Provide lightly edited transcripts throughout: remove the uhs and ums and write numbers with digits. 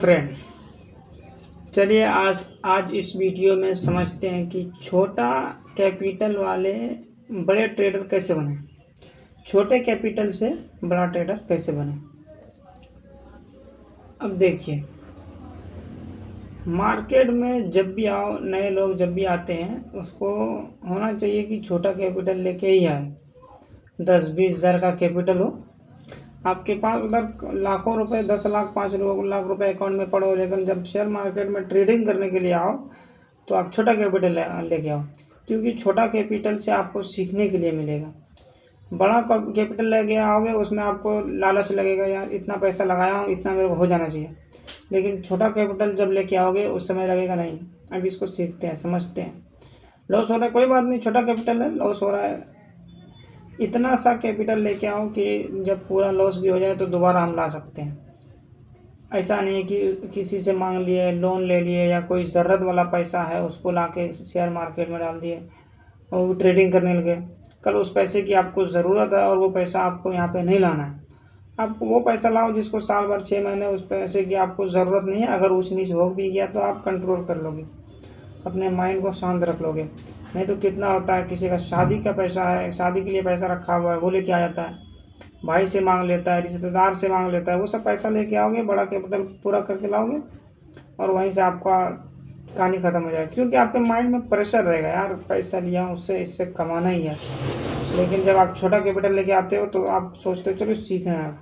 Friend, चलिए आज इस वीडियो में समझते हैं कि छोटा कैपिटल वाले बड़े ट्रेडर कैसे बने। छोटे कैपिटल से बड़ा ट्रेडर कैसे बने। अब देखिए, मार्केट में जब भी आओ, नए लोग जब भी आते हैं, उसको होना चाहिए कि छोटा कैपिटल लेके ही आए। 10-20 हज़ार का कैपिटल हो आपके पास, उधर लाखों रुपए, 10 लाख 5 लाख रुपए अकाउंट में पड़ो, लेकिन जब शेयर मार्केट में ट्रेडिंग करने के लिए आओ तो आप छोटा कैपिटल लेके आओ, क्योंकि छोटा कैपिटल से आपको सीखने के लिए मिलेगा। बड़ा कैपिटल लेके आओगे, उसमें आपको लालच लगेगा, यार इतना पैसा लगाया हूँ, इतना मेरे को हो जाना चाहिए। लेकिन छोटा कैपिटल जब लेके आओगे उस समय लगेगा नहीं, अब इसको सीखते हैं, समझते हैं। लॉस हो रहा है, कोई बात नहीं, छोटा कैपिटल है, लॉस हो रहा है, इतना सा कैपिटल लेके आओ कि जब पूरा लॉस भी हो जाए तो दोबारा हम ला सकते हैं। ऐसा नहीं है कि किसी से मांग लिए, लोन ले लिए, या कोई ज़रूरत वाला पैसा है उसको लाके शेयर मार्केट में डाल दिए और वो ट्रेडिंग करने लगे। कल उस पैसे की आपको ज़रूरत है और वो पैसा आपको यहाँ पे नहीं लाना है। आप वो पैसा लाओ जिसको साल भर 6 महीने उस पैसे की आपको ज़रूरत नहीं है। अगर ऊँच नीच हो भी गया तो आप कंट्रोल कर लोगे, अपने माइंड को शांत रख लोगे। नहीं तो कितना होता है, किसी का शादी का पैसा है, शादी के लिए पैसा रखा हुआ है, वो लेके आ जाता है, भाई से मांग लेता है, रिश्तेदार से मांग लेता है। वो सब पैसा लेके आओगे, बड़ा कैपिटल पूरा करके लाओगे और वहीं से आपका कहानी ख़त्म हो जाएगी, क्योंकि आपके माइंड में प्रेशर रहेगा, यार पैसा लिया उससे, इससे कमाना ही है। लेकिन जब आप छोटा कैपिटल लेके आते हो तो आप सोचते हो चलो सीखना है,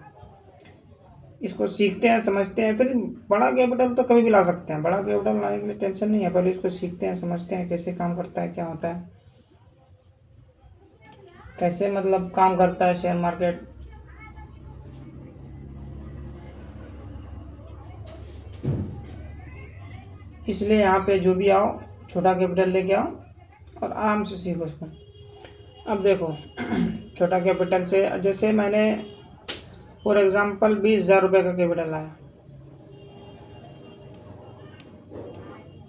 इसको सीखते हैं, समझते हैं, फिर बड़ा कैपिटल तो कभी भी ला सकते हैं। बड़ा कैपिटल लाने के लिए टेंशन नहीं है, पहले इसको सीखते हैं, समझते हैं कैसे काम करता है, क्या होता है, कैसे मतलब काम करता है शेयर मार्केट। इसलिए यहाँ पे जो भी आओ, छोटा कैपिटल लेके आओ और आराम से सीखो उसको। अब देखो, छोटा कैपिटल से जैसे मैंने फॉर एग्जांपल 20,000 रुपये का कैपिटल लाया,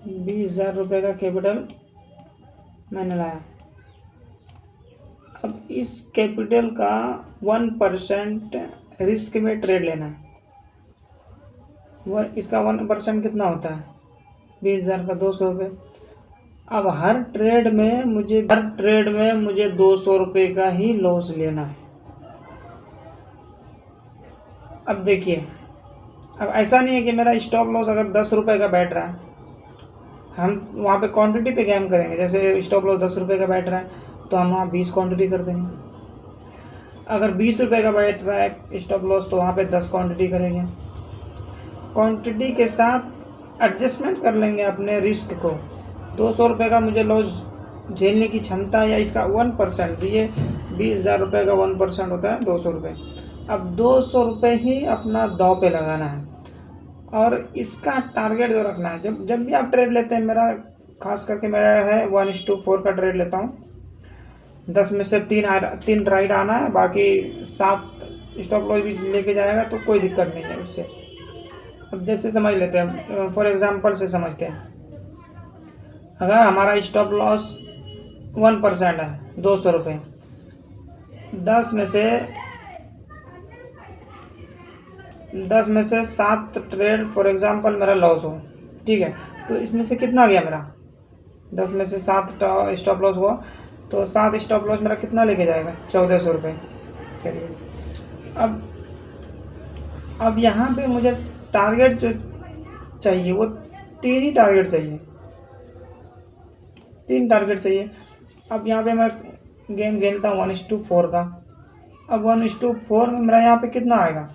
20,000 रुपये का कैपिटल मैंने लाया। अब इस कैपिटल का 1% रिस्क में ट्रेड लेना है। इसका 1% कितना होता है? 20,000 का 200 रुपये। अब हर ट्रेड में मुझे 200 रुपये का ही लॉस लेना है। अब देखिए, अब ऐसा नहीं है कि मेरा स्टॉप लॉस अगर 10 रुपये का बैठ रहा है, हम वहाँ पे क्वांटिटी पे गेम करेंगे। जैसे स्टॉप लॉस 10 रुपये का बैठ रहा है तो हम वहाँ 20 क्वांटिटी कर देंगे। अगर 20 रुपये का बैठ रहा है स्टॉप लॉस तो वहाँ पे 10 क्वांटिटी करेंगे। क्वांटिटी के साथ एडजस्टमेंट कर लेंगे अपने रिस्क को। 200 रुपये का मुझे लॉस झेलने की क्षमता, या इसका 1%, ये 20,000 रुपये का 1% होता है 200 रुपये। अब 200 रुपये ही अपना दांव पे लगाना है और इसका टारगेट जो रखना है। जब भी आप ट्रेड लेते हैं, मेरा खास करके मेरा है 1:4 का ट्रेड लेता हूँ। 10 में से 3 राइट आना है, बाकी 7 स्टॉप लॉस भी लेके जाएगा तो कोई दिक्कत नहीं है उससे। अब जैसे समझ लेते हैं, फॉर एग्जांपल से समझते हैं, अगर हमारा स्टॉप लॉस 1% है 200 रुपये, 10 में से 7 ट्रेड फॉर एग्जांपल मेरा लॉस हो, ठीक है, तो इसमें से कितना गया मेरा? 10 में से 7 स्टॉप लॉस हुआ, तो 7 स्टॉप लॉस मेरा कितना लेके जाएगा? 1400 रुपये। चलिए, अब यहाँ पे मुझे टारगेट जो चाहिए वो 3 ही टारगेट चाहिए, 3 टारगेट चाहिए। अब यहाँ पे मैं गेम खेलता हूँ 1:4 का। अब 1:4 में मेरा यहाँ पे कितना आएगा?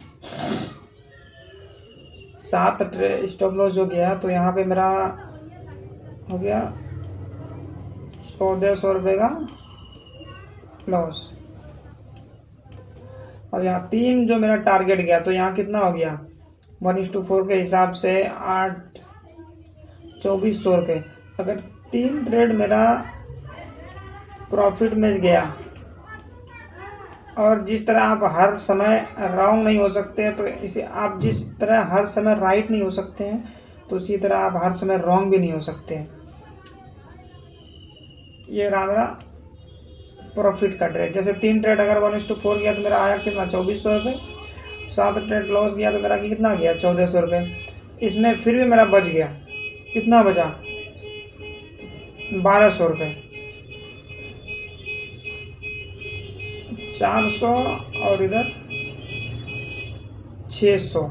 7 स्टॉप लॉस हो गया, तो यहाँ पे मेरा हो गया 1400 रुपये का लॉस। और यहाँ 3 जो मेरा टारगेट गया, तो यहाँ कितना हो गया? 1:4 के हिसाब से 8, 2400 रुपये। अगर 3 ट्रेड मेरा प्रॉफिट में गया, और जिस तरह आप हर समय रॉन्ग नहीं हो सकते हैं, तो इसे आप जिस तरह हर समय राइट नहीं हो सकते हैं, तो उसी तरह आप हर समय रॉन्ग भी नहीं हो सकते हैं। ये रहा मेरा प्रॉफिट का ट्रेड। जैसे 3 ट्रेड अगर 1:4 गया तो मेरा आया कितना? 2400 रुपये। 7 ट्रेड लॉस गया तो मेरा कितना गया? 1400 रुपये। इसमें फिर भी मेरा बच गया, कितना बचा 1200 रुपये, 400 और इधर 600,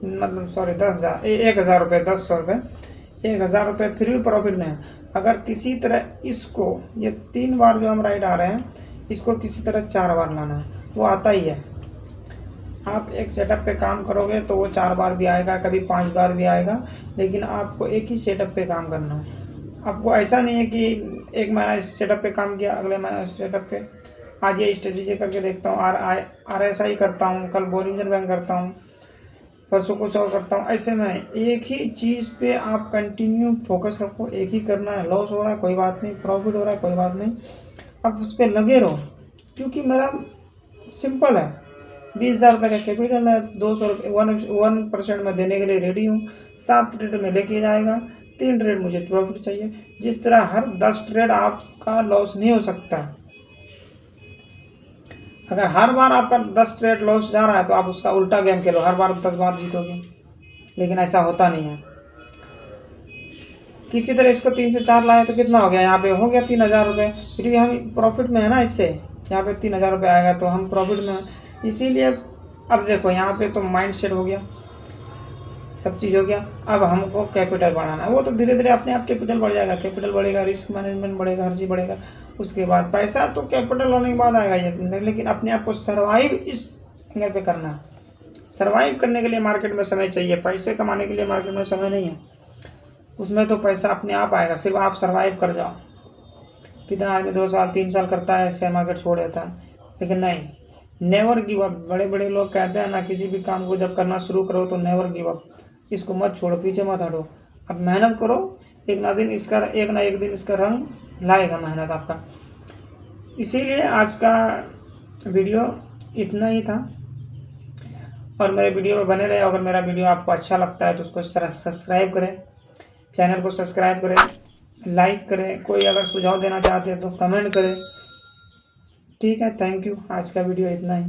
मतलब सॉरी 10,000, 1,000 रुपये, 1,100 रुपये, 1,000 रुपये फिर भी प्रॉफिट में है। अगर किसी तरह इसको, ये 3 बार जो हम राइट आ रहे हैं, इसको किसी तरह 4 बार लाना है, वो आता ही है। आप एक सेटअप पे काम करोगे तो वो 4 बार भी आएगा, कभी 5 बार भी आएगा, लेकिन आपको एक ही सेटअप पे काम करना है। आपको ऐसा नहीं है कि एक महीना इस सेटअप पे काम किया, अगले महीना इस सेटअप पे, आज ये स्ट्रेटेजी करके देखता हूँ, RSI करता हूँ, कल बोलिंजर बैंक करता हूँ, परसों कुछ और करता हूँ। ऐसे में एक ही चीज़ पे आप कंटिन्यू फोकस रखो, एक ही करना है। लॉस हो रहा है कोई बात नहीं, प्रॉफिट हो रहा है कोई बात नहीं, आप उस पर लगे रहो। क्योंकि मेरा सिंपल है, 20,000 रुपये का कैपिटल है, 200 रुपये 1% में देने के लिए रेडी हूँ। 7 ट्रेड में लेके जाएगा, 3 ट्रेड मुझे प्रॉफिट चाहिए। जिस तरह हर 10 ट्रेड आपका लॉस नहीं हो सकता। अगर हर बार आपका 10 ट्रेड लॉस जा रहा है तो आप उसका उल्टा गेम खेलो, हर बार 10 बार जीतोगे, लेकिन ऐसा होता नहीं है। किसी तरह इसको 3 से 4 लाए तो कितना हो गया, यहाँ पे हो गया 3,000 रुपये, फिर भी हम प्रॉफिट में है ना। इससे यहाँ पे 3,000 रुपये आएगा तो हम प्रॉफिट में हैं। इसीलिए अब देखो यहाँ पे तो माइंड सेट हो गया, सब चीज़ हो गया। अब हमको कैपिटल बढ़ाना है, वो तो धीरे धीरे अपने आप कैपिटल बढ़ जाएगा, कैपिटल बढ़ेगा, रिस्क मैनेजमेंट बढ़ेगा, हर चीज़ बढ़ेगा। उसके बाद पैसा तो कैपिटल होने के बाद आएगा ये, लेकिन अपने आप को सर्वाइव इस एंगल पे करना है। सर्वाइव करने के लिए मार्केट में समय चाहिए, पैसे कमाने के लिए मार्केट में समय नहीं है। उसमें तो पैसा अपने आप आएगा, सिर्फ आप सर्वाइव कर जाओ। कितना आदमी 2 साल 3 साल करता है, शेयर मार्केट छोड़ देता है, लेकिन नहीं, नेवर गिव अप। बड़े बड़े लोग कहते हैं ना, किसी भी काम को जब करना शुरू करो तो नेवर गिव अप, इसको मत छोड़ो, पीछे मत हटो। अब मेहनत करो, एक ना एक दिन इसका रंग लाएगा मेहनत आपका। इसीलिए आज का वीडियो इतना ही था, और मेरे वीडियो में बने रहे। अगर मेरा वीडियो आपको अच्छा लगता है तो उसको सब्सक्राइब करें, चैनल को सब्सक्राइब करें, लाइक करें, कोई अगर सुझाव देना चाहते हैं तो कमेंट करें। ठीक है, थैंक यू। आज का वीडियो इतना ही।